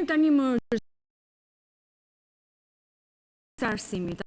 Tani më arsimit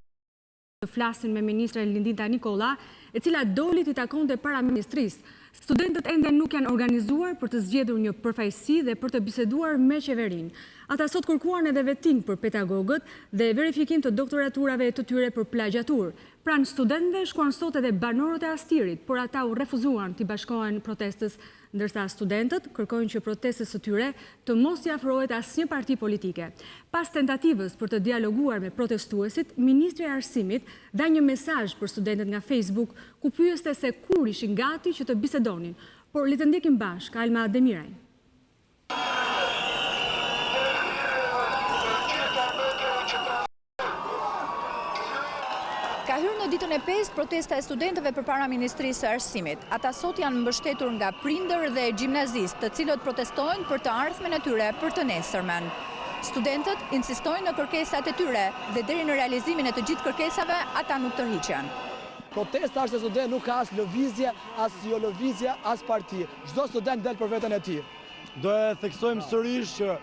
të flasin me ministre Lindita Nikolla, e cila doli t'i takonte para ministrisë. Studentët ende nuk janë organizuar për të zgjedhur një përfaqësi dhe për të biseduar me qeverinë. Ata sot kërkuan edhe veting për pedagogët dhe verifikim të doktoraturave të tyre për plagjatur. Pranë studentëve shkuan sot edhe banorët e Astirit, por ata u refuzuan t'i bashkohen protestës, ndërsa studentët kërkojnë që protestës së tyre të mos i afrohet asnjë parti politike. Pas tentativës për të dialoguar me protestuesit, Ministri i Arsimit dha një mesazh për studentët nga Facebook ku pyeste se kur ishin gati që të bisedonin. Por le të ndjekim bashkë Alma Demiraj. Ka hyrë në ditën e 5 protesta e studentëve përpara Ministrisë së Arsimit. Ata sot janë mbështetur nga prindër dhe gjimnazistë, të cilët protestojnë për të ardhmen e tyre për të nesërmen. Studentët insistojnë në kërkesat e tyre dhe deri në realizimin e të gjithë kërkesave ata nuk tërhiqen. Protesta është e student, nuk ka as lëvizje, as jo lëvizje, as parti. Çdo student del për veten e tij. Do e theksojmë sërish që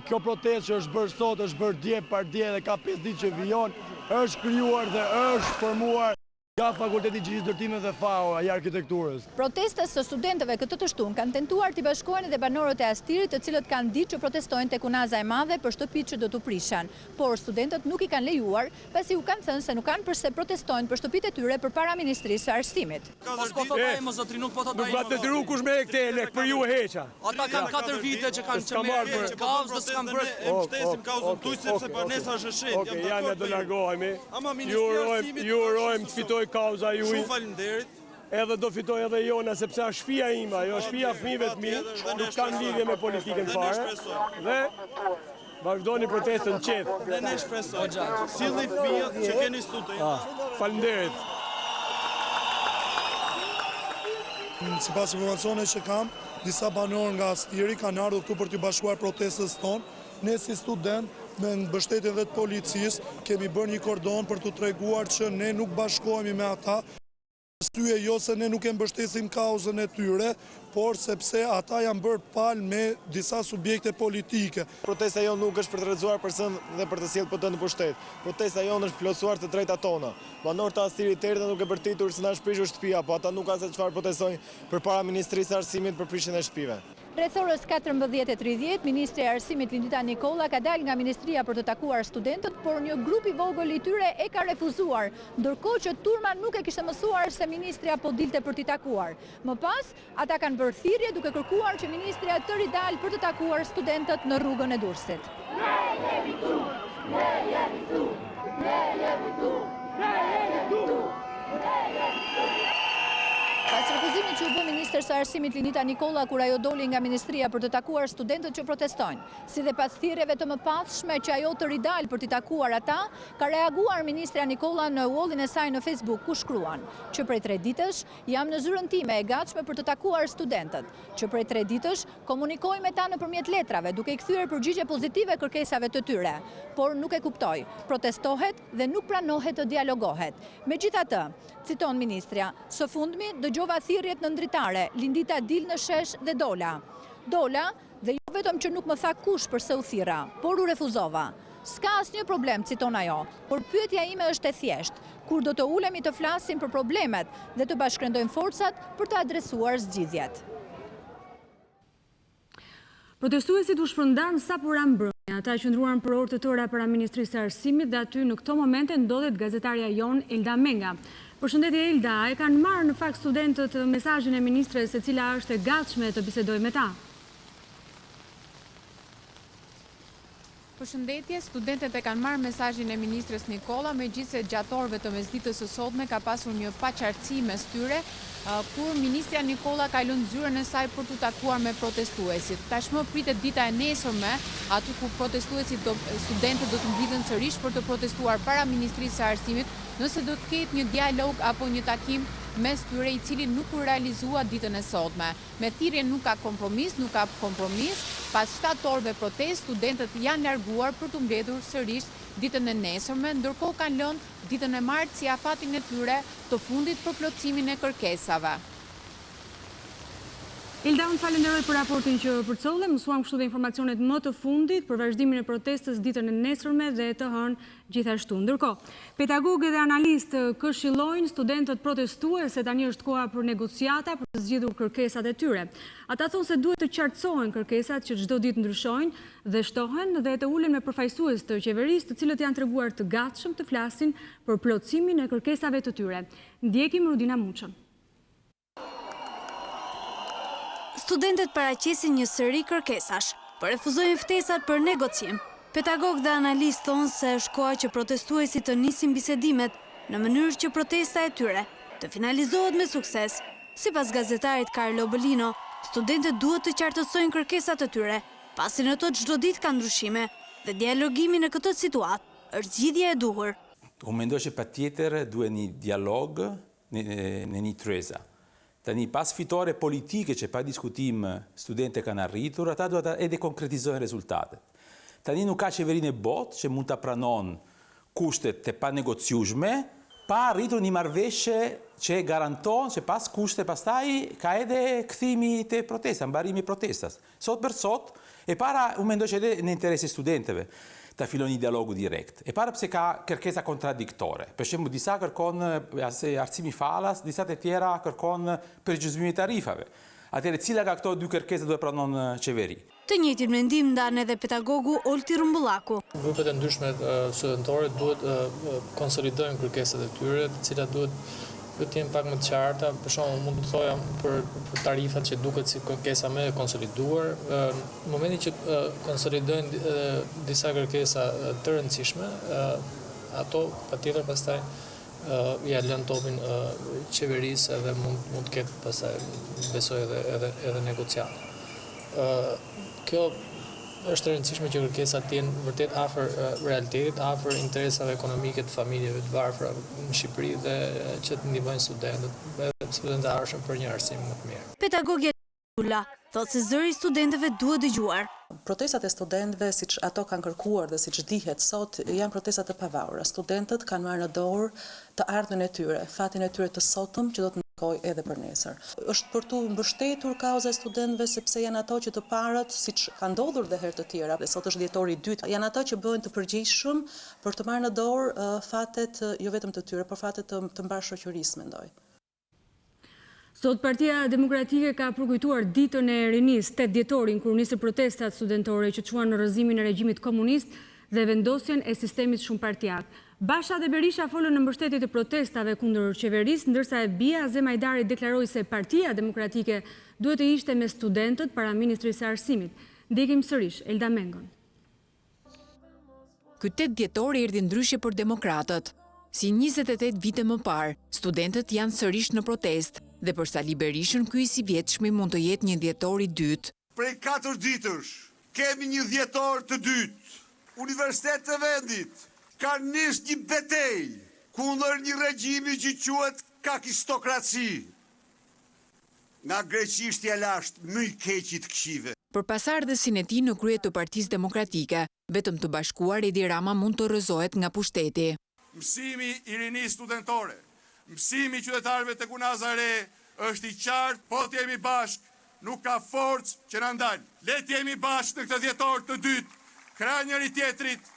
kjo protestë që është bërë sot, është bërë dje par dje dhe ka 5 ditë që vijon, është krijuar dhe është formuar nga Fakulteti i Gjirisë Ndërtimeve dhe FAO i arkitekturës. Protestës së studentëve këtë të shtunë kanë tentuar t'i bashkojnë edhe banorët e Astirit, të cilët kanë ditë që protestojnë tek Unaza e Madhe për shtëpitë që do t'u prishen. Por studentët nuk i kanë lejuar, pasi u kanë thënë se nuk kanë përse protestojnë për shtëpitë e tyre përpara Ministrisë së Arsimit. Nuk ma detyru kush me këte lek, për ju e heqa. Ata kanë 4 vite që kanë që merë kavës dhe s'kanë bërë. E mbështesim kauzën tuj sepse banesa është e shenjtë. Okej, janë do largohemi. Ama Ministri i Arsimit ju urojmë të fitoj kauza juaj. Shumë faleminderit. Edhe do fitoj edhe jona, sepse është shtëpia ime, ajo është shtëpia fëmijëve të mi, nuk kanë lidhje me politikën fare. Dhe vazhdoni protestën qetë. Dhe ne shpresojmë. Sillni fëmijët që keni studentë. Faleminderit. Sipas informacioneve që kam, disa banorë nga Astiri kanë ardhur këtu për të bashkuar protestës tonë. Ne si student, me mbështetjen dhe të policisë, kemi bërë një kordon për të treguar që ne nuk bashkohemi me ata. Arsye jo se ne nuk e mbështesim kauzën e tyre, por sepse ata janë bërë palë me disa subjekte politike. Protesta jonë nuk është për të rrëzuar person dhe për të sjellë PD në pushtet. Protesta jonë është plotësuar të drejtat tona. Banorët e Astirit të erë nuk e bërtitur se na shprishur shtëpia, po ata nuk ka se çfarë protestojnë përpara Ministrisë së Arsimit për prishjen e shtëpive. Rreth orës 14:30, Ministri i Arsimit Lindita Nikolla ka dalë nga ministria për të takuar studentët, por një grup i vogël i tyre e ka refuzuar, ndërkohë që turma nuk e kishte mësuar se ministria po dilte për t'i takuar. Më pas, ata kanë bërë thirrje duke kërkuar që ministria të ridalë për të takuar studentët në rrugën e Durrësit. Ne jemi tu, ne jemi tu, ne jemi tu, ne jemi tu, ne jemi tu. Pas refuzimit që u bë Ministri së Arsimit Lindita Nikolla kur ajo doli nga ministria për të takuar studentët që protestojnë, si dhe pas thirrjeve të mëparshme që ajo të ridalë për t'i takuar ata, ka reaguar Ministria Nikolla në wallin e saj në Facebook ku shkruan që prej 3 ditësh jam në zyrën time e gatshme për të takuar studentët, që prej 3 ditësh komunikoj me ta nëpërmjet letrave duke i kthyer përgjigje pozitive kërkesave të tyre, por nuk e kuptoj, protestohet dhe nuk pranohet të dialogohet. Megjithatë, citon ministrja, së fundmi dëgjova thirrjet në ndritare, Lindita dil në shesh dhe dola. Dola dhe jo vetëm që nuk më tha kush përse u thirra, por u refuzova. S'ka asnjë problem, citon ajo, por pyetja ime është e thjeshtë, kur do të ulemi të flasim për problemet dhe të bashkëndojmë forcat për të adresuar zgjidhjet. Protestuesit u shpërndan sa pura mbrëmje. Ata qëndruan për orë të tëra para Ministrisë së Arsimit dhe aty në këto momente ndodhet gazetarja jon Elda Menga. Përshëndetje Elda, e kanë marrë në fakt studentët mesazhin e ministres e cila është e gatshme të bisedojë me ta? Përshëndetje, studentët e kanë marrë mesazhin e ministres Nikolla, megjithëse gjatë orëve të mesditës së sotme ka pasur një paqartësi mes tyre, kur ministrja Nikolla ka lënë zyrën e saj për të takuar me protestuesit. Tashmë pritet dita e nesërme, aty ku studentët do të mblidhen sërish për të protestuar para Ministrisë së Arsimit, nëse do të ketë një dialog apo një takim mes tyre i cili nuk u realizua ditën e sotme. Me thirrjen nuk ka kompromis, pas 7 orëve protestë, studentët janë larguar për të mbledhur sërish ditën e nesërme, ndërkohë kanë lënë ditën e martë si afatin e tyre të fundit për plotësimin e kërkesave. Ilda, unë falenderoj për raportin që përcolle, mësuam kështu dhe informacionet më të fundit për vazhdimin e protestës ditën e nesërme dhe të hënë gjithashtu. Ndërkohë, pedagogë dhe analistë këshillojnë studentët protestues se tani është koha për negociata për të zgjidhur kërkesat e tyre. Ata thonë se duhet të qartësohen kërkesat që çdo ditë ndryshojnë dhe shtohen dhe të ulen me përfaqësues të qeverisë, të cilët janë treguar të gatshëm të flasin për plotësimin e kërkesave të tyre. Ndjekim Rudina Muçën. Studentët paraqesin një sëri kërkesash, por refuzojnë ftesat për negocim. Pedagogë dhe analistë thonë se është koha që protestuesit të nisin bisedimet në mënyrë që protesta e tyre të finalizohet me sukses. Sipas gazetarit Carlo Bellino, studentët duhet të qartësojnë kërkesat e tyre, pasi në to çdo ditë ka ndryshime dhe dialogimi në këtë situatë është zgjidhja e duhur. Unë mendoj që patjetër duhet një dialog në një tryeza. Tani pas fitore politike që pa diskutim studente kanë arritur, ata duhet edhe konkretizojnë rezultatet. Tani nuk ka qeverinë e botë që mund të pranon kushtet të pa negociueshme, pa arritur një marrëveshje që garanton që pas kushte pastaj ka edhe kthimi të protesta, mbarimi i protestas. Sot për sot, e para unë mendoj që edhe në interesi studenteve ta fillon një dialogu direkt. E para pse ka kërkesa kontradiktore. Për shembull, disa kërkon arsimimi falas, disa të tjera kërkon përgjysmimi i tarifave. Atëherë, cila nga këto dy kërkesa do e pranon qeveri? Të njëjtin mendim ndan edhe pedagogu Olti Rumbullaku. Grupet e ndryshme studentore duhet konsolidojnë kërkesat e tyre, të cilat duhet të jenë pak më të qarta. Për shembull, mund të thoja për tarifat që duket si kërkesa më e konsoliduar. Në momentin që konsolidojnë disa kërkesa të rëndësishme, ato patjetër pastaj ja lën topin qeverisë dhe mund të ketë pastaj besoj edhe negociata. Kjo është e rëndësishme që kërkesat të jenë vërtet afër realitetit, afër interesave ekonomike të familjeve të varfra në Shqipëri dhe që të ndihmojnë studentët arshëm për një arsim më të mirë. Pedagogja Lula thotë se zëri i studentëve duhet dëgjuar. Protestat e studentëve, siç ato kanë kërkuar dhe siç dihet sot, janë protestat të pavahura. Studentët kanë marrë në dorë të ardhmen e tyre, fatin e tyre të sotëm që do të ndikojë edhe për nesër. Është për tu mbështetur kauza e studentëve sepse janë ato që të parët, siç ka ndodhur dhe herë të tjera, dhe sot është dhjetori i dytë, janë ato që bëhen të përgjegjshëm për të marrë në dorë fatet jo vetëm të tyre, por fatet të mbar shoqërisë, mendoj. Sot Partia Demokratike ka përkujtuar ditën e rinis 8 dhjetorin kur nisën protestat studentore që quan në rrëzimin e regjimit komunist dhe vendosjen e sistemit shumëpartiak. Basha dhe Berisha folën në mbështetje të protestave kundër qeverisë, ndërsa e bia Azem Hajdari deklaroi se Partia Demokratike duhet të ishte me studentët para Ministrisë së Arsimit. Ndjekim sërish Elda Mengon. Ky 8 dhjetori erdhi ndryshe për demokratët. Si 28 vite më parë, studentët janë sërish në protestë dhe për Sali Berishën ky i si vjetshmi mund të jetë një dhjetor i dytë. Prej 4 ditësh kemi një dhjetor të dytë. Universitetet e vendit kanë nisë një betejë kundër një regjimi që quhet kakistokraci. Nga greqishtja lashtë më i keqi të këqive. Për pasardhësin e tij në krye të Partisë Demokratike, vetëm të bashkuar Edi Rama mund të rrëzohet nga pushteti. Mësimi i rinisë studentore, mësimi i qytetarëve të Kunazare është i qartë, po të jemi bashkë, nuk ka forcë që na ndalë. Le të jemi bashkë në këtë dhjetor të dytë, krah njëri tjetrit,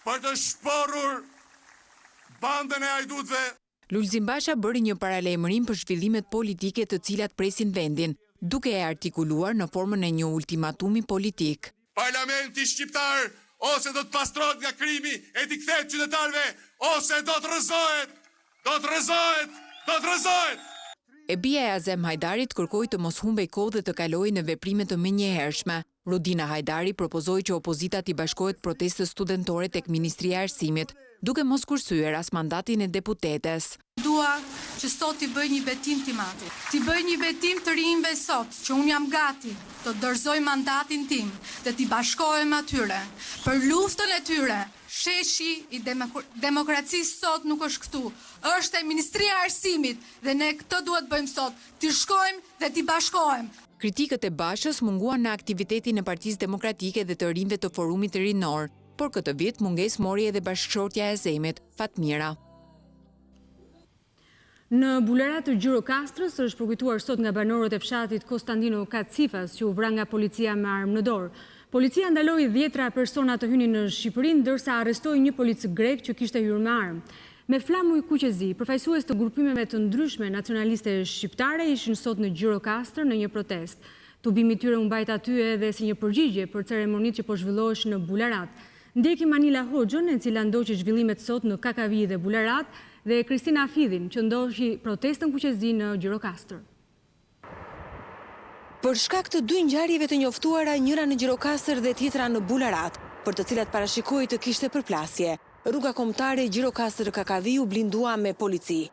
për të shporur bandën e hajdutëve. Lulzim Basha bëri një paralajmërim për zhvillimet politike të cilat presin vendin, duke e artikuluar në formën e një ultimatumi politik. Parlamenti shqiptar ose do të pastrohet nga krimi e t'i kthehet qytetarëve, ose do të rrëzohet, do të rrëzohet, do të rrëzohet. E bia e Azem Hajdarit kërkoi të mos humbej kohë dhe të kalojë në veprime të menjëhershme. Rudina Hajdari propozoi që opozita t'i bashkohet protestës studentore tek Ministria e Arsimit, duke mos kursyer as mandatin e deputetes. Dua që sot t'i bëj një betim timati. T'i bëj një betim të rinjve sot, që unë jam gati të dorëzoj mandatin tim dhe t'i bashkohem atyre. Për luftën e tyre, sheshi i demokracisë sot nuk është këtu. Është e Ministria e Arsimit dhe ne këtë duhet bëjmë sot, t'i shkojmë dhe t'i bashkohem. Kritikët e Bashës munguan në aktivitetin e Partisë Demokratike dhe të rinjve të Forumit Rinor, por këtë vit munges mori edhe bashkëshortja e Zemit, Fatmira. Në bulerat të Gjirokastrës është përkujtuar sot nga banorët e fshatit Konstantino Kacifas që u vra nga policia me armë në dorë. Policia ndaloi 10 persona të hynin në Shqipëri, ndërsa arrestoi një policë grek që kishte hyrë me armë. Me flamuj kuqezi, përfaqësues të grupimeve të ndryshme nacionaliste shqiptare ishin sot në Gjirokastër në një protest. Tubimi tyre u mbajt aty edhe si një përgjigje për ceremonitë që po zhvilloheshin në Bularat. Ndjekim Manila Hoxhën, e cila ndoqi zhvillimet sot në Kakavi dhe Bularat, dhe Kristina Afidhin, që ndoqi protestën kuqezi në Gjirokastër. Për shkak të dy ngjarjeve të njoftuara, njëra në Gjirokastër dhe tjetra në Bularat, për të cilat parashikoi të kishte përplasje, rruga kombëtare Gjirokastër-Kakavi u blindua me polici.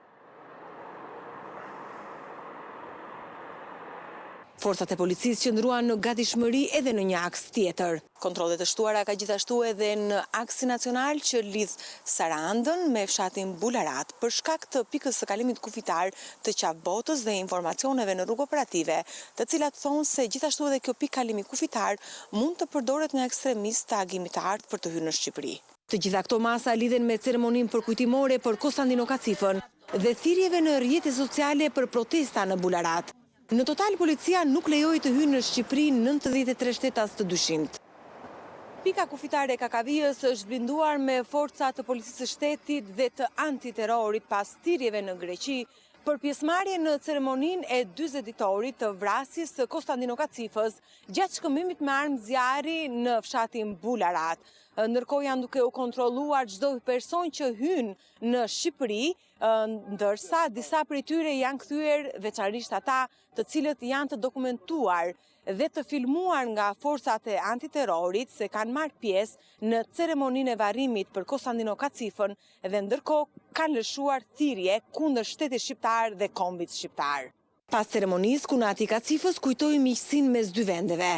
Forcat e policisë qëndruan në gatishmëri edhe në një aks tjetër. Kontrollet e shtuara ka gjithashtu edhe në aksi nacional që lidh Sarandën me fshatin Bularat për shkak të pikës së kalimit kufitar të qafbotës dhe informacioneve në rrugë operative, të cilat thonë se gjithashtu edhe kjo pikë kalimi kufitar mund të përdoret nga ekstremistë të agimit të artë për të hyrë në Shqipëri. Të gjitha këto masa lidhen me ceremoninë përkujtimore për Konstantino Kacifën dhe thirrjeve në rrjete sociale për protesta në Bularat. Në total, policia nuk lejoi të hyjë në Shqipëri 93 shtetas të dyshimt. Pika kufitare e Kakavijës është blinduar me forca të policisë së shtetit dhe të antiterrorit pas thirrjeve në Greqi për pjesëmarrje në ceremoninë e 40 ditorit të vrasjes së Konstantino Kacifës gjatë shkëmbimit me armë zjarri në fshatin Bularat. Ndërkohë janë duke u kontrolluar çdo person që hyn në Shqipëri, ndërsa disa prej tyre janë kthyer, veçanërisht ata të cilët janë të dokumentuar dhe të filmuar nga forcat e antiterrorit se kanë marrë pjesë në ceremoninë e varrimit për Konstantino Kacifën dhe ndërkohë kanë lëshuar thirrje kundër shtetit shqiptar dhe kombit shqiptar. Pas ceremonisë, Kunati Kacifës kujtoi miqësinë mes dy vendeve.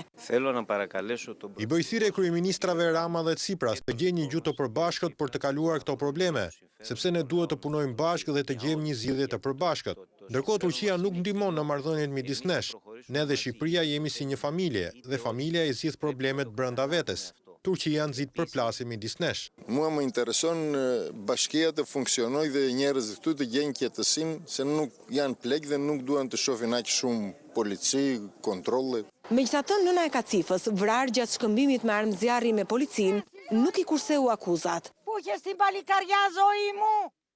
I bëj thirrje kryeministrave Rama dhe Tsipras të gjejnë një gjuhë të përbashkët për të kaluar këto probleme, sepse ne duhet të punojmë bashkë dhe të gjejmë një zgjidhje të përbashkët. Ndërkohë Turqia nuk ndihmon në marrëdhëniet midis nesh. Ne dhe Shqipëria jemi si një familje dhe familja i zgjidh problemet brenda vetes. Turqia nxit përplasje midis nesh. Mua më intereson bashkia të funksionojë dhe njerëzit këtu të gjejnë qetësinë, se nuk janë plek dhe nuk duan të shohin aq shumë polici, kontrolle. Megjithatë, nëna e Kacifës, vrarë gjatë shkëmbimit me armë zjarri me policinë, nuk i kurseu akuzat.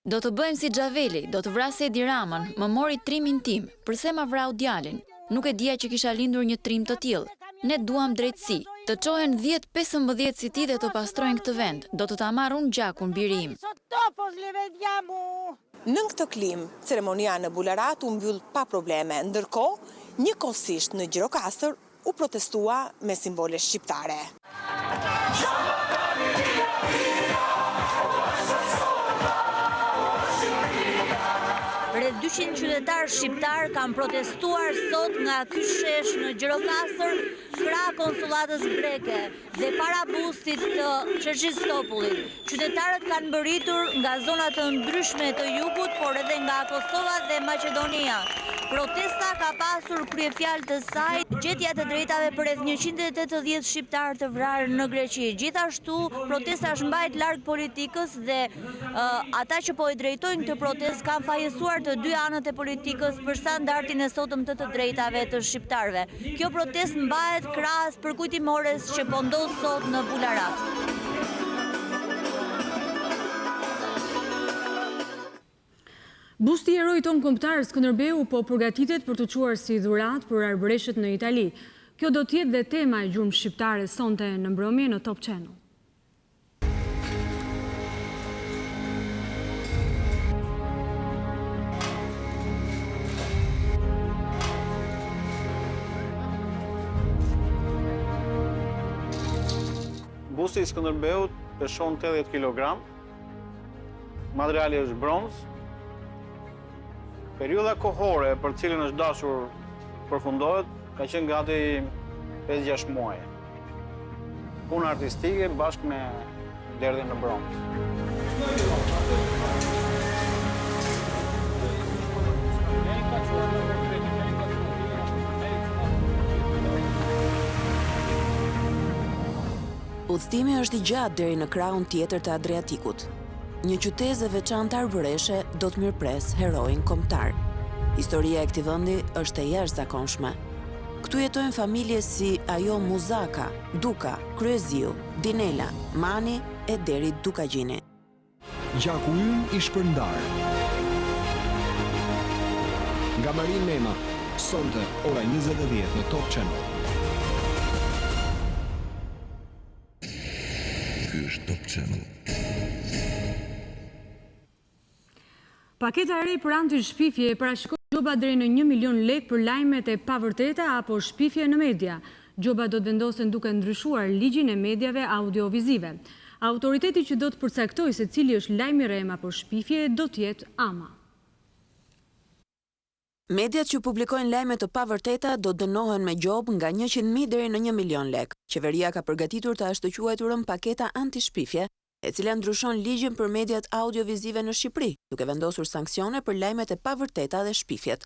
Do të bëjmë si Xhaveli, do të vrasë Edi Ramën, më mori trimin tim, përse ma vrau djalin? Nuk e dija që kisha lindur një trim të tillë. Ne duam drejtësi, të çohen 10-15 si ti dhe të pastrojnë këtë vend. Do të ta marr unë gjakun biri im. Në këtë klim, ceremonia në Bularat u mbyll pa probleme, ndërkohë, njëkohësisht në Gjirokastër u protestua me simbole shqiptare. Rreth 200 qytetarë shqiptar kanë protestuar sot nga ky shesh në Gjirokastër krah konsullatës greke dhe para bustit të Çerçistopullit. Qytetarët kanë mbërritur nga zona të ndryshme të jugut, por edhe nga Kosova dhe Maqedonia. Protesta ka pasur kryefjalë të saj gjetja të drejtave për rreth 180 shqiptarë të vrarë në Greqi. Gjithashtu, protesta është mbajt larg politikës dhe ata që po i drejtojnë këtë protestë kanë fajësuar të dy anët e politikës për standardin e sotëm të drejtave të shqiptarëve. Kjo protestë mbahet krahas përkujtimores që po ndodh sot në Bularat. Busti i heroit ton kombëtar Skënderbeu po përgatitet për të quar si dhuratë për arbëreshët në Itali. Kjo do të jetë dhe tema e gjurmës shqiptare sonte në mbrëmje në Top Channel. Busti i Skënderbeut peshon 80 kg, materiali është bronz. Periudha kohore për cilën është dashur përfundohet ka qenë gati 5-6 muaj. Punë artistike bashkë me derdhjen në bronz. Udhtimi është i gjatë deri në krahun tjetër të Adriatikut. një qytet e veçantë arbëreshe do të mirëpres heroin kombëtar. Historia e këtij vendi është e jashtëzakonshme. Këtu jetojnë familje si ajo Muzaka, Duka, Kryeziu, Dinela, Mani e deri Dukagjini. Gjaku ynë i shpërndar. Nga Marin Mema, sonte ora 20:10 në Top Channel. Ky është Top Channel. Paketa e re për anti-shpifje parashikon gjoba deri në 1 milion lekë për lajmet e pavërteta apo shpifje në media. Gjoba do të vendosen duke ndryshuar ligjin e mediave audiovizive. Autoriteti që do të përcaktojë se cili është lajm i rem apo shpifje do të jetë AMA. Mediat që publikojnë lajme të pavërteta do dënohen me gjobë nga 100.000 deri në 1 milion lekë. Qeveria ka përgatitur të ashtu quajturën paketa anti-shpifje, e cila ndryshon ligjin për mediat audiovizive në Shqipëri, duke vendosur sanksione për lajmet e pavërteta dhe shpifjet.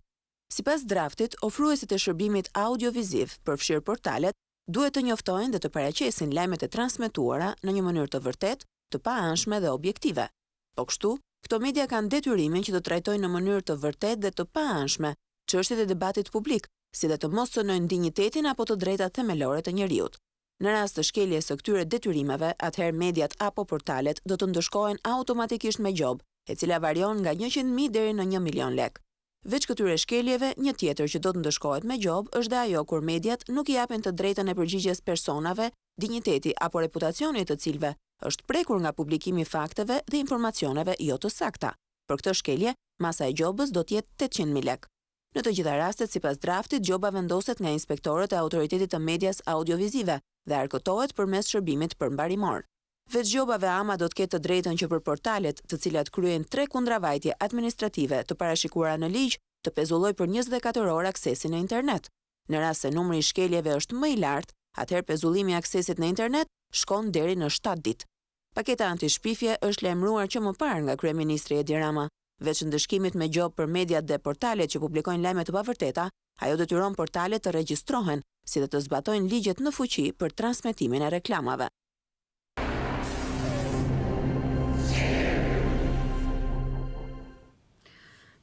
Sipas draftit, ofruesit e shërbimit audioviziv, përfshirë portalet, duhet të njoftojnë dhe të paraqesin lajmet e transmetuara në një mënyrë të vërtetë, të paanshme dhe objektive. Po kështu, këto media kanë detyrimin që të trajtojnë në mënyrë të vërtetë dhe të paanshme çështjet e debatit publik, si dhe të mos cënojnë dinjitetin apo të drejtat themelore të njerëzit. Në rast të shkeljes së këtyre detyrimeve, atëherë mediat apo portalet do të ndëshkohen automatikisht me gjobë, e cila varion nga 100.000 deri në 1 milion lekë. Veç këtyre shkeljeve, një tjetër që do të ndëshkohet me gjobë është dhe ajo kur mediat nuk i japin të drejtën e përgjigjes personave, dinjiteti apo reputacioni të cilëve është prekur nga publikimi i fakteve dhe informacioneve jo të sakta. Për këtë shkelje, masa e gjobës do të jetë 800.000 lekë. Në të gjitha rastet, sipas draftit, gjoba vendoset nga inspektorët e Autoritetit të Medias Audiovizive dhe arkëtohet përmes shërbimit përmbarimor. Veç gjobave AMA do të ketë të drejtën që për portalet, të cilat kryejnë 3 kundravajtje administrative të parashikuara në ligj, të pezulloj për 24 orë aksesin në internet. Në rast se numri i shkeljeve është më i lartë, atëherë pezullimi i aksesit në internet shkon deri në 7 ditë. Paketa anti-shpifje është lajmëruar që më parë nga kryeministri Edi Rama. Veç ndëshkimit me gjobë për mediat dhe portalet që publikojnë lajme të pavërteta, ajo detyron portalet të regjistrohen, si dhe të zbatojnë ligjet në fuqi për transmetimin e reklamave.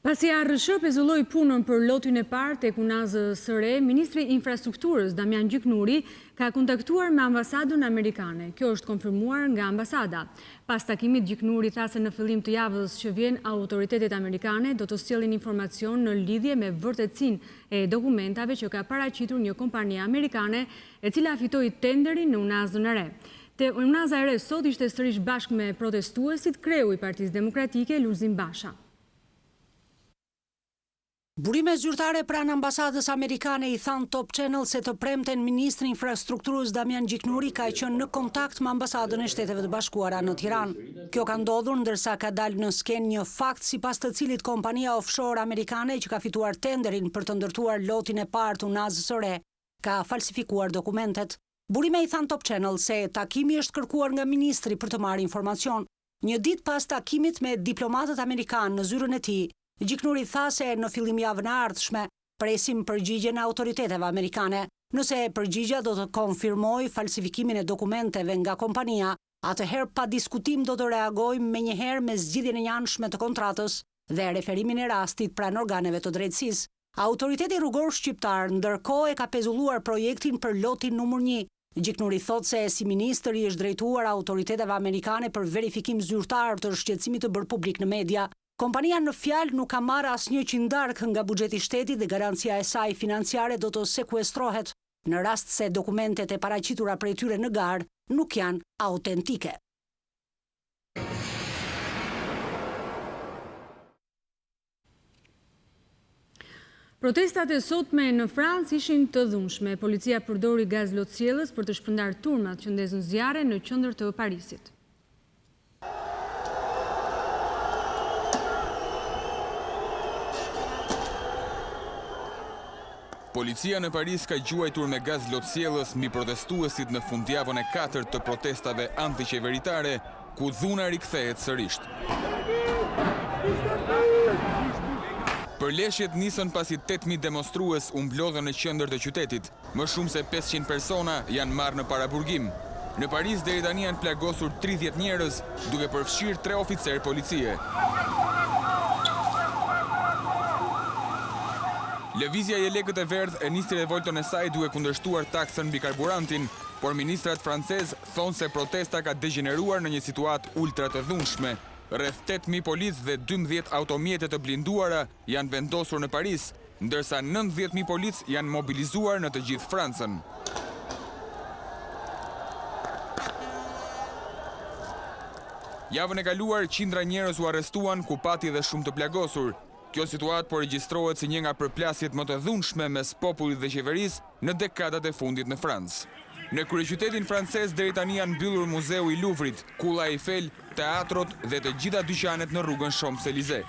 Pasi ARSH pezulloi punën për lotin e parë tek Unazë së Re, Ministri i Infrastrukturës Damian Gjiknuri ka kontaktuar me ambasadën amerikane. Kjo është konfirmuar nga ambasada. Pas takimit, Gjiknuri tha se në fillim të javës që vjen, autoritetet amerikane do të sjellin informacion në lidhje me vërtetësinë e dokumentave që ka paraqitur një kompani amerikane e cila fitoi tenderin në Unazën e Re. Te Unaza e Re sot ishte sërish bashkë me protestuesit kreu i Partisë Demokratike Lulzim Basha. Burime zyrtare pranë ambasadës amerikane i thanë Top Channel se të premten Ministri Infrastrukturës Damian Gjiknuri ka qenë në kontakt me ambasadën e Shteteve të Bashkuara në Tiranë. Kjo ka ndodhur ndërsa ka dalë në sken një fakt sipas të cilit kompania offshore amerikane që ka fituar tenderin për të ndërtuar lotin e parë të Unazës së Re ka falsifikuar dokumentet. Burime i thanë Top Channel se takimi është kërkuar nga ministri për të marrë informacion. Një ditë pas takimit me diplomatët amerikanë në zyrën e tij, Gjiknuri tha se në fillim javën e ardhshme presim përgjigjen e autoriteteve amerikane. Nëse përgjigja do të konfirmojë falsifikimin e dokumenteve nga kompania, atëherë pa diskutim do të reagojmë menjëherë me zgjidhjen e njëanshme të kontratës dhe referimin e rastit pranë organeve të drejtësisë. Autoriteti rrugor shqiptar ndërkohë e ka pezulluar projektin për lotin numër 1. Gjiknuri thot se si ministri është drejtuar autoriteteve amerikane për verifikim zyrtar të shqetësimit të bërë publik në media. Kompania në fjalë nuk ka marrë asnjë qindark nga buxheti i shtetit dhe garancia e saj financiare do të sekuestrohet në rast se dokumentet e paraqitura prej tyre në garë nuk janë autentike. Protestat e sotme në Francë ishin të dhunshme. Policia përdori gaz lotësjellës për të shpërndarë turmat që ndezën zjarre në qendër të Parisit. Policia në Paris ka gjuajtur me gaz lotësjellës mbi protestuesit në fundjavën e 4 të protestave antiqeveritare, ku dhuna rikthehet sërish. Përleshjet nisën pasi 8.000 demonstrues u mblodhën në qendër të qytetit. Më shumë se 500 persona janë marrë në paraburgim. Në Paris deri tani janë plagosur 30 njerëz, duke përfshirë 3 oficer policie. Lëvizja e lekët e verdh e nisi revolton e saj duke kundërshtuar taksën mbi karburantin, por ministrat francez thonë se protesta ka degeneruar në një situatë ultra të dhunshme. Rreth 8.000 policë dhe 12 automjete të blinduara janë vendosur në Paris, ndërsa 90.000 policë janë mobilizuar në të gjithë Francën. Javën e kaluar, qindra njerëz u arrestuan ku pati dhe shumë të plagosur. Kjo situatë po regjistrohet si një nga përplasjet më të dhunshme mes popullit dhe qeverisë në dekadat e fundit në Francë. Në kryeqytetin francez deri tani janë mbyllur Muzeu i Louvrit, Kulla Eiffel, teatrot dhe të gjitha dyqanet në rrugën Champs-Élysées.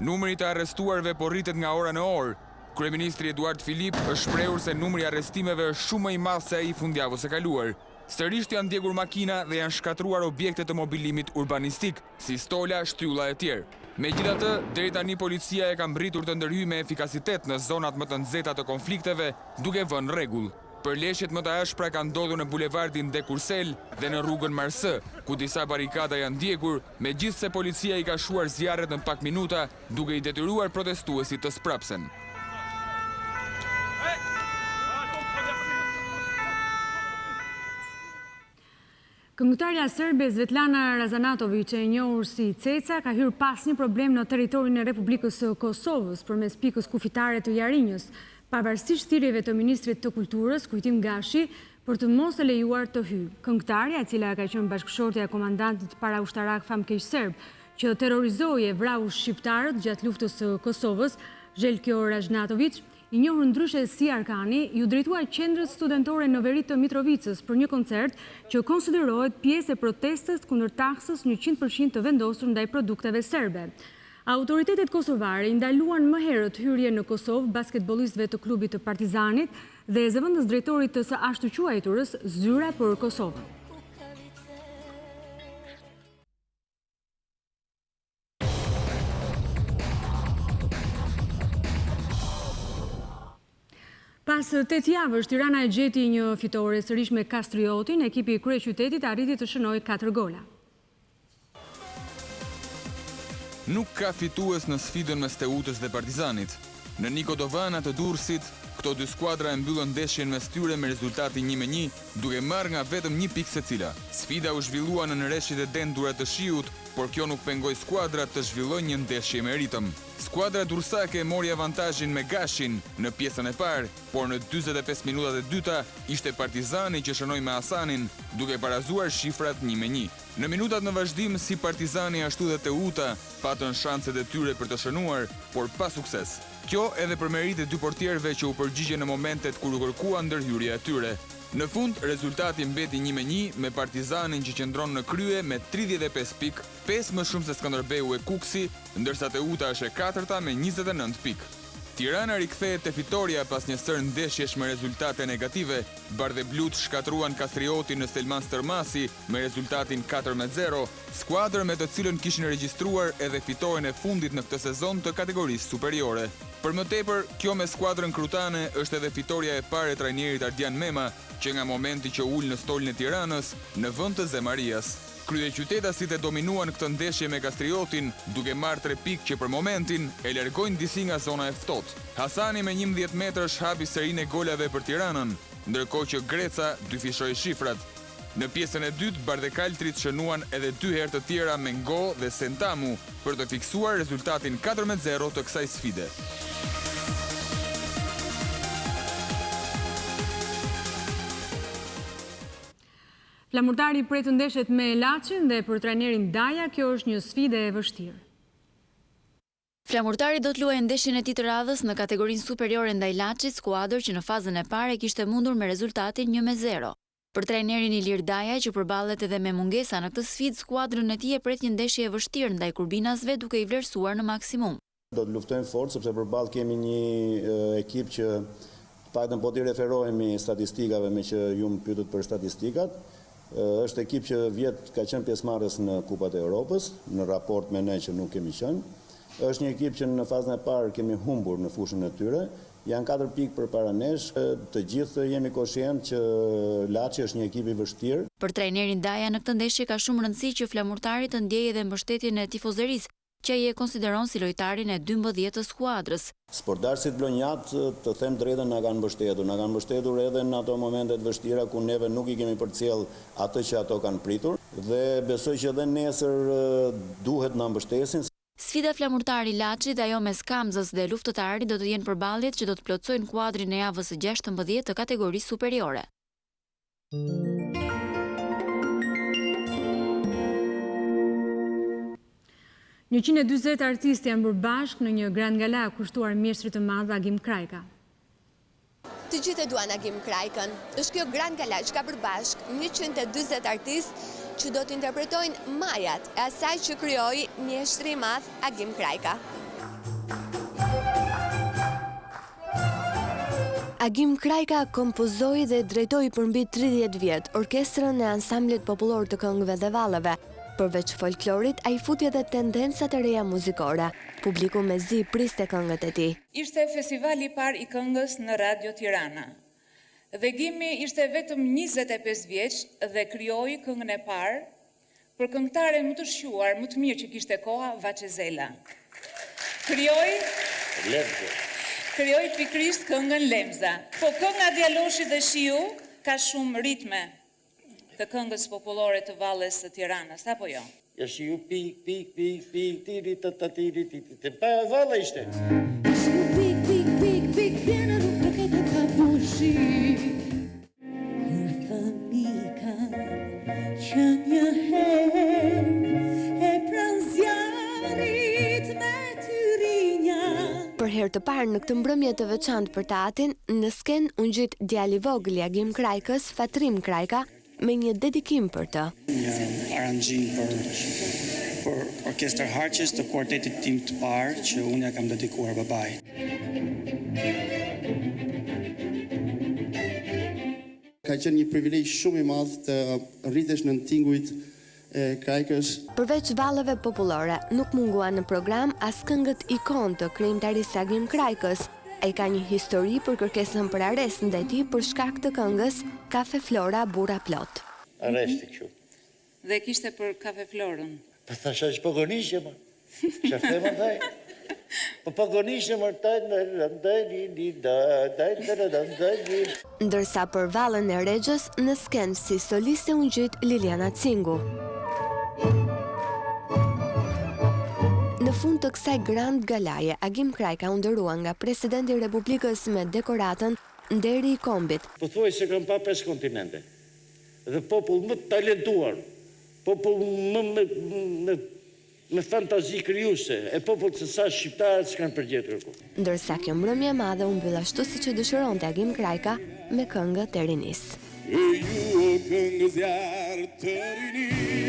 Numri të arrestuarve po rritet nga ora në orë. Kryeministri Eduard Philippe është shprehur se numri i arrestimeve është shumë më i madh se ai i fundjavës së kaluar. Sërish janë ndjekur makina dhe janë shkatruar objekte të mobilimit urbanistik, si stola, shtylla e tjerë. Megjithatë, deri tani policia e ka mbritur të ndërhyjë me efikasitet në zonat më të nxehta të konflikteve, duke vënë rregull. Përleshjet më të ashpra kanë ndodhur në bulevardin de Courcelles dhe në rrugën Marseille, ku disa barikada janë ndjekur, megjithse policia i ka shuar zjarret në pak minuta, duke i detyruar protestuesit të sprapsen. Këngëtarja serbe Svetlana Razanatović, e njohur si Ceca, ka hyrë pas një problem në territorin e Republikës së Kosovës përmes pikës kufitare të Jarinjës, pavarësisht thirrjeve të ministrit të kulturës, Kujtim Gashi, për të mos e lejuar të hyjë. Këngëtarja, e cila ka qenë bashkëshortja e komandantit paraushtarak famkeq serb, që terrorizoi e vrau shqiptarët gjatë luftës së Kosovës, Željko Razanatović, i njohur ndryshe si Arkani, ju drejtua qendrës studentore në veri të Mitrovicës për një koncert që konsiderohet pjesë e protestës kundër taksës 100% të vendosur ndaj produkteve serbe. Autoritetet kosovare i ndaluan më herët hyrje në Kosovë basketbolistëve të klubit të Partizanit dhe zëvendës drejtorit të së ashtuquajturës Zyra për Kosovën. Pas 8 javësh, Tirana e gjeti një fitore sërish me Kastriotin, ekipi i kryeqytetit arriti të shënojë 4 gola. Nuk ka fitues në sfidën mes Teutës dhe Partizanit. Në Nikodovana të Durrësit, këto dy skuadra e mbyllën ndeshjen mes tyre me rezultatin 1-1, duke marrë nga vetëm një pikë secila. Sfida u zhvillua në rreshtit e dendura të shiut, por kjo nuk pengoi skuadrat të zhvillojnë një ndeshje me ritëm. Skuadra durrësake mori avantazhin me Gashin në pjesën e parë, por në 45 minutat e dyta ishte Partizani që shënoi me Hasanin, duke barazuar shifrat 1-1. Në minutat në vazhdim, si Partizani ashtu dhe Teuta patën shanset e tyre për të shënuar, por pa sukses. Kjo edhe për merit e dy portierëve që u përgjigjen në momentet kur u kërkua ndërhyrja e tyre. Në fund, rezultati mbeti 1-1 me Partizanin që qëndron në krye me 35 pikë, 5 më shumë se Skënderbeu e Kuksi, ndërsa Teuta është e 4-ta me 29 pikë. Tirana rikthehet te fitoria pas një sër ndeshjesh me rezultate negative. Bardheblut shkatruan Kastriotin në Selman Stërmasi me rezultatin 4-0, skuadër me të cilën kishin regjistruar edhe fitoren e fundit në këtë sezon të kategorisë superiore. Për më tepër, kjo me skuadrën krutane është edhe fitoria e parë e trajnerit Ardian Mema, që nga momenti që ul në stolën e Tiranës në vend të Zemarias. Kryeqytetasit e dominuan këtë ndeshje me Kastriotin, duke marrë 3 pikë që për momentin e largojnë disi nga zona e ftohtë. Hasani me 11 metrash hapi serinë e golave për Tiranën, ndërkohë që Greca dyfishoi shifrat. Në pjesën e dytë, Bardekaltrit shënuan edhe 2 herë të tjera me Ngo dhe Sentamu për të fiksuar rezultatin 4-0 të kësaj sfide. Flamurdari pret ndeshjet me Elaçin dhe për trajnerin Daja kjo është një sfidë e vështirë. Flamurdari do të luajë ndeshjen e tij të radhës në kategorinë superiore ndaj Elaçit, skuadër që në fazën e parë kishte mundur me rezultatin 1-0. Për trajnerin Ilir Daja, që përballet edhe me mungesa në këtë sfidë, skuadrën e tij e pret një ndeshje e vështirë ndaj kurbinasve duke i vlerësuar në maksimum. Do të luftojmë fort sepse përballë kemi një ekip që paktën po t'i referohemi statistikave me që ju më pyetët për statistikat. Është ekip që vjet ka qenë pjesëmarrës në Kupat e Europës, në raport me ne që nuk kemi qenë. Është një ekip që në fazën e parë kemi humbur në fushën e tyre, Janë 4 pikë përpara nesh, të gjithë jemi koshient që Laçi është një ekip i vështirë. Për trajnerin Daja në këtë ndeshje ka shumë rëndësi që flamurtari të ndjejë edhe mbështetjen e tifozërisë, që ai e konsideron si lojtarin e 12 të skuadrës. Sportdarësit Blonjat, të them drejtën, na kanë mbështetur edhe në ato momentet vështira ku neve nuk i kemi përcjell atë që ato kanë pritur dhe besoj që edhe nesër duhet na mbështesin. Sfida flamurtari Laçi dhe ajo mes Kamzës dhe luftëtarit do të jenë përballjet që do të plotësojnë kuadrin e javës së 16 të kategorisë superiore. Një 140 artistë janë bërë bashkë në një grand gala kushtuar mjeshtrit të madh Agim Krajka. Të gjithë e duan Agim Krajkën. Është kjo grand gala që ka bërë bashkë 140 artistë që do të interpretojnë majat e asaj që krijoi mjeshtri i madh Agim Krajka. Agim Krajka kompozoi dhe drejtoi për mbi 30 vjet orkestrën e ansamblit popullor të këngëve dhe vallave. Përveç folklorit, ai futi edhe tendencat e reja muzikore. Publiku me zi priste këngët e tij. Ishte festivali i parë i këngës në Radio Tirana. Dhe Gimi ishte vetëm 25 vjeç dhe krijoi këngën e parë për këngëtaren më të shquar, më të mirë që kishte koha, Vaçezela. Krijoi pikërisht këngën Lemza. Po kënga Djaloshi dhe Shiu ka shumë ritme të këngës popullore të Valles së Tiranës, apo jo? Ja Shiu pik, pik, pik, pik, tiri, tata, tiri, tiri, pa valle ishte. Shiu pik, pik, pik, pik, pjena nuk përketa ka bushi. Kërtha mika që një herë e pran zjarit me tyrinja. Për herë të parë në këtë mbrëmje të veçantë për teatrin, në sken u ngjit djali i vogël i Agim Krajkës, Fatrim Krajka, me një dedikim për të. Një aranjim për orkestër Harqes të kuartetit tim të parë që unë ja kam dedikuar babait. Ka qenë një privilegj shumë i madh të rritesh në tingujt e Krajkës. Përveç vallave popullore, nuk mungua në program as këngët ikon të krijimtarisë Agim Krajkës. Ai ka një histori për kërkesën për arrest ndaj tij për shkak të këngës Kafe Flora Burra Plot. Arresti kështu. Dhe kishte për Kafe Florën. Po thashë që pogonishje më. Çfarë më thaj? Po pogonishje më Ndërsa për vallën e Rexhës në skenë si soliste u ngjit Liliana Cingu. Në fund të kësaj grand galaje, Agim Krajka u ndërua nga presidenti i Republikës me dekoratën Nderi i Kombit. Po thuaj se kam pa 5 kontinente. Dhe popull më talentuar, popull me fantazi krijuese, e popull të sa shqiptarët s'kan përgjetur kur. Ndërsa kjo mbrëmje e madhe u mbyll ashtu siç e dëshironte Agim Krajka me këngët e rinisë. E ju o këngë zjarë të rinisë.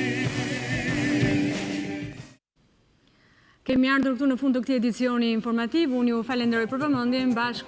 Kemi ardhur këtu në fund të këtij edicioni informativ. Unë ju falenderoj për vëmendjen bashkë